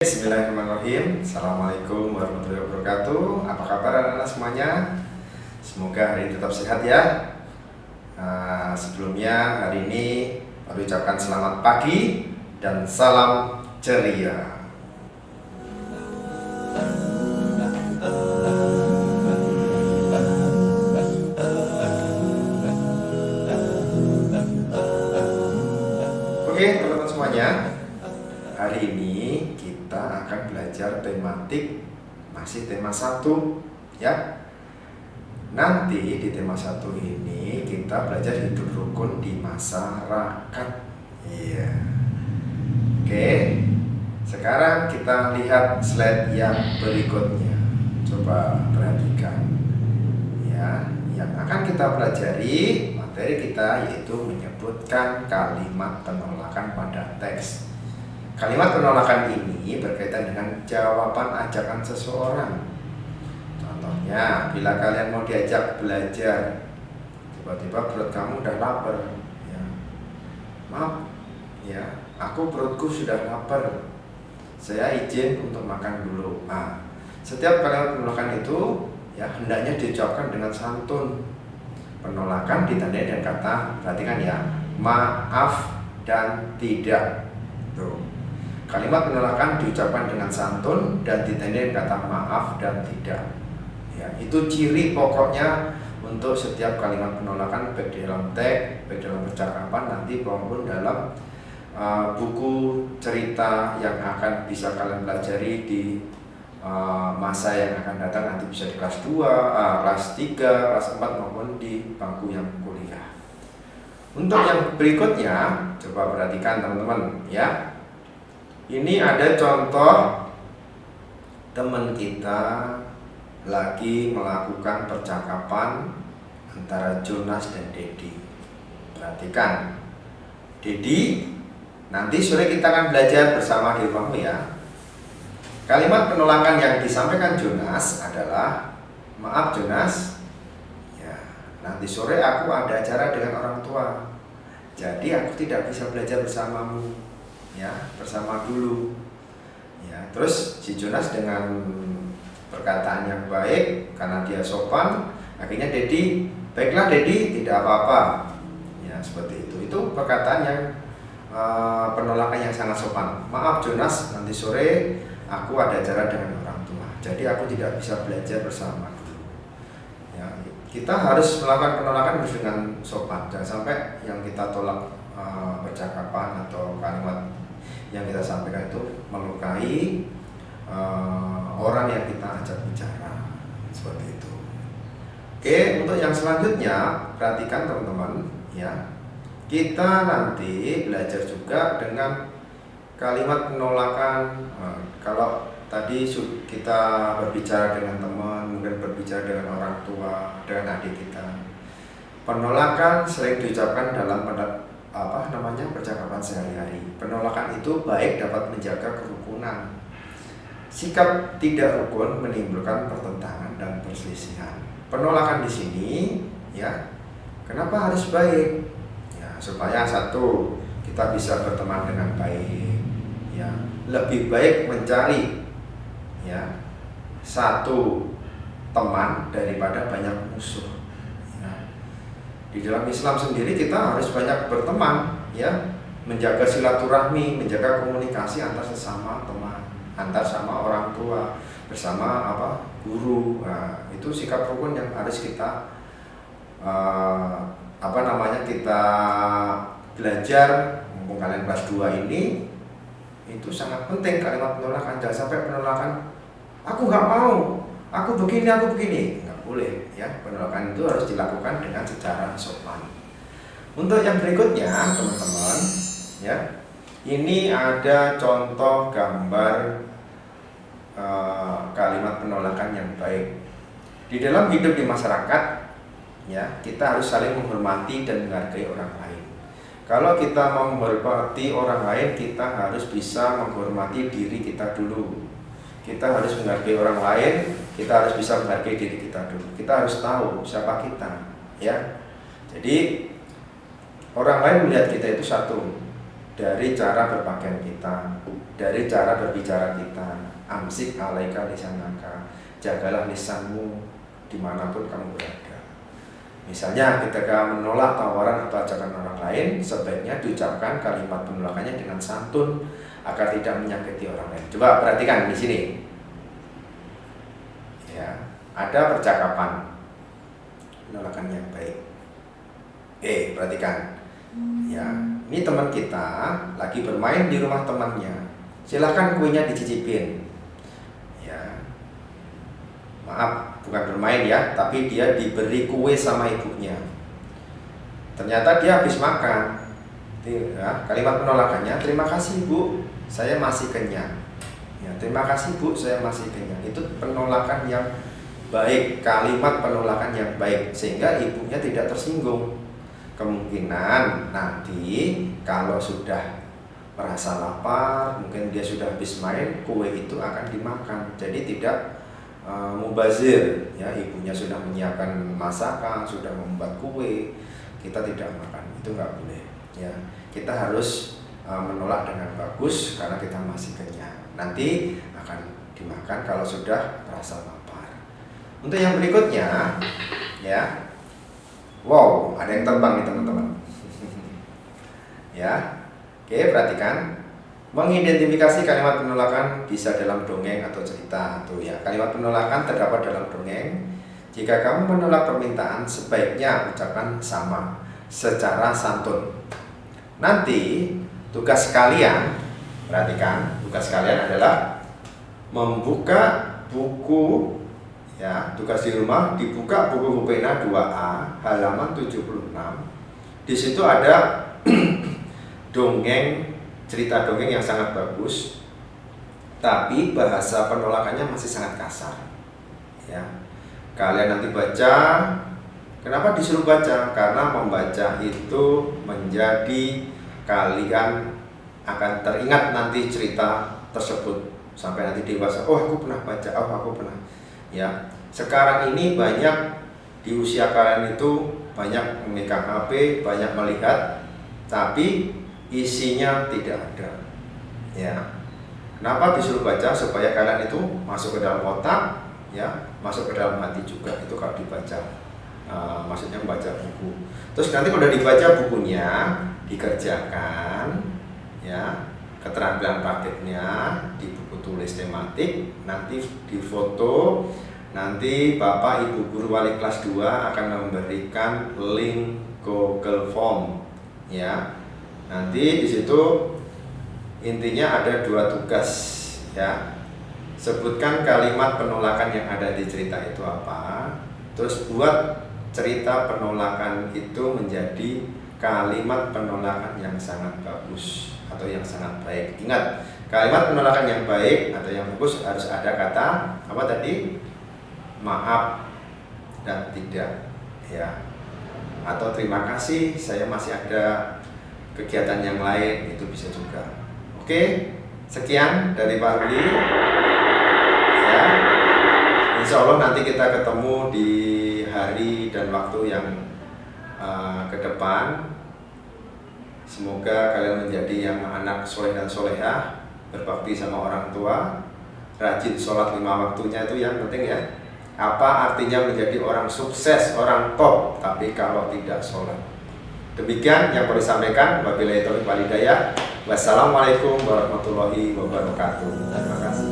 Bismillahirrahmanirrahim. Assalamualaikum warahmatullahi wabarakatuh. Apa kabar anak-anak semuanya? Semoga hari ini tetap sehat ya. Sebelumnya hari ini kami ucapkan selamat pagi dan salam ceria. Oke teman-teman semuanya, hari ini kita akan belajar tematik, masih tema 1 ya. Nanti di tema 1 ini kita belajar hidup rukun di masyarakat. Iya. Oke. Sekarang kita lihat slide yang berikutnya. Coba perhatikan. Ya, yang akan kita pelajari materi kita yaitu menyebutkan kalimat penolakan pada teks. Kalimat penolakan ini berkaitan dengan jawaban ajakan seseorang. Contohnya, bila kalian mau diajak belajar, tiba-tiba perut kamu udah lapar, ya. Maaf, ya, aku perutku sudah lapar. Saya izin untuk makan dulu. Nah, setiap kalimat penolakan itu, ya, hendaknya diucapkan dengan santun. Penolakan ditandai dengan kata, perhatikan ya, maaf dan tidak. Tuh. Kalimat penolakan diucapkan dengan santun dan ditandai dengan kata maaf dan tidak. Ya, itu ciri pokoknya untuk setiap kalimat penolakan, baik di dalam teks, baik dalam percakapan nanti maupun dalam buku cerita yang akan bisa kalian pelajari di masa yang akan datang, nanti bisa di kelas 2, kelas 3, kelas 4 maupun di bangku yang kuliah. Untuk yang berikutnya, coba perhatikan teman-teman ya. Ini ada contoh teman kita lagi melakukan percakapan antara Jonas dan Dedi. Perhatikan, Dedi, nanti sore kita akan belajar bersama di rumahmu ya. Kalimat penolakan yang disampaikan Jonas adalah, maaf Jonas, ya, nanti sore aku ada acara dengan orang tua, jadi aku tidak bisa belajar bersamamu, ya, bersama dulu. Ya, terus si Jonas dengan perkataan yang baik karena dia sopan, akhirnya Dedi, baiklah Dedi, tidak apa-apa. Ya, seperti itu. Itu perkataan yang penolakan yang sangat sopan. Maaf Jonas, nanti sore aku ada acara dengan orang tua, jadi aku tidak bisa belajar bersama dulu. Ya, kita harus melakukan penolakan dengan sopan. Jangan sampai yang kita tolak percakapan atau kalimat yang kita sampaikan itu melukai orang yang kita ajak bicara, seperti itu. Oke, untuk yang selanjutnya perhatikan teman-teman ya. Kita nanti belajar juga dengan kalimat penolakan. Kalau tadi kita berbicara dengan teman, mungkin berbicara dengan orang tua, dengan adik kita. Penolakan sering diucapkan dalam percakapan sehari-hari. Penolakan itu baik dapat menjaga kerukunan. Sikap tidak rukun menimbulkan pertentangan dan perselisihan. Penolakan di sini, ya, kenapa harus baik? Ya, supaya satu, kita bisa berteman dengan baik. Ya, lebih baik mencari, ya, satu teman daripada banyak musuh. Ya. Di dalam Islam sendiri kita harus banyak berteman, ya, menjaga silaturahmi, menjaga komunikasi antar sesama teman, antar sama orang tua, bersama guru. Nah, itu sikap rukun yang harus kita kita belajar. Mumpung kalian kelas 2 ini, itu sangat penting kalimat penolakan. Jangan sampai penolakan, aku nggak mau, aku begini, nggak boleh ya. Penolakan itu harus dilakukan dengan secara sopan. Untuk yang berikutnya teman-teman ya, ini ada contoh gambar kalimat penolakan yang baik. Di dalam hidup di masyarakat ya, kita harus saling menghormati dan menghargai orang lain. Kalau kita mau menghormati orang lain, kita harus bisa menghormati diri kita dulu. Kita harus menghargai orang lain, kita harus bisa menghargai diri kita dulu. Kita harus tahu siapa kita, ya. Jadi orang lain melihat kita itu satu, dari cara berpakaian kita, dari cara berbicara kita. Amsik alaika lisanaka, jagalah lisanmu dimanapun kamu berada. Misalnya ketika menolak tawaran atau ajakan orang lain, sebaiknya diucapkan kalimat penolakannya dengan santun agar tidak menyakiti orang lain. Coba perhatikan di sini. Ya, ada percakapan penolakan yang baik. Perhatikan. Ya, ini teman kita lagi bermain di rumah temannya. Silahkan kuenya dicicipin. Ya, maaf, bukan bermain ya, tapi dia diberi kue sama ibunya. Ternyata dia habis makan. Ya, kalimat penolakannya, terima kasih Bu, saya masih kenyang. Ya, terima kasih Bu, saya masih kenyang. Itu penolakan yang baik, kalimat penolakan yang baik, sehingga ibunya tidak tersinggung. Kemungkinan nanti kalau sudah merasa lapar, mungkin dia sudah habis main, kue itu akan dimakan. Jadi tidak mubazir, ya, ibunya sudah menyiapkan masakan, sudah membuat kue, kita tidak makan, itu nggak boleh. Ya, kita harus menolak dengan bagus karena kita masih kenyang. Nanti akan dimakan kalau sudah merasa lapar. Untuk yang berikutnya, ya, wow, ada yang terbang nih teman-teman. Ya, oke, perhatikan. Mengidentifikasi kalimat penolakan bisa dalam dongeng atau cerita. Tuh ya, kalimat penolakan terdapat dalam dongeng. Jika kamu menolak permintaan, sebaiknya ucapkan sama secara santun. Nanti tugas kalian, perhatikan, tugas kalian adalah membuka buku, ya, tugas di rumah, dibuka buku Bupena 2A halaman 76. Di situ ada dongeng, cerita dongeng yang sangat bagus, tapi bahasa penolakannya masih sangat kasar. Ya, kalian nanti baca. Kenapa disuruh baca? Karena membaca itu menjadi kalian akan teringat nanti cerita tersebut sampai nanti dewasa. Oh, aku pernah baca. Oh, aku pernah. Ya, sekarang ini banyak di usia kalian itu banyak memegang HP, banyak melihat, tapi isinya tidak ada. Ya, kenapa disuruh baca? Supaya kalian itu masuk ke dalam otak, ya, masuk ke dalam hati juga. Itu kalau dibaca, maksudnya membaca buku. Terus nanti kalau udah dibaca bukunya, dikerjakan, ya, keterampilan praktiknya di buku tulis tematik, nanti difoto. Nanti Bapak Ibu guru wali kelas 2 akan memberikan link Google Form, ya. Nanti di situ intinya ada 2 tugas, ya. Sebutkan kalimat penolakan yang ada di cerita itu apa. Terus buat cerita penolakan itu menjadi kalimat penolakan yang sangat bagus atau yang sangat baik. Ingat, kalimat penolakan yang baik atau yang bagus harus ada kata apa tadi? Maaf dan tidak, ya. Atau terima kasih, saya masih ada kegiatan yang lain, itu bisa juga. Oke, sekian dari Pak Ruli. Ya, insya Allah nanti kita ketemu di hari dan waktu yang ke depan. Semoga kalian menjadi yang anak soleh dan solehah, berbakti sama orang tua, rajin sholat 5 waktunya, itu yang penting ya. Apa artinya menjadi orang sukses, orang top, tapi kalau tidak sholat? Demikian yang perlu disampaikan. Wabillahi taufiq wal hidayah. Wassalamualaikum warahmatullahi wabarakatuh. Terima kasih.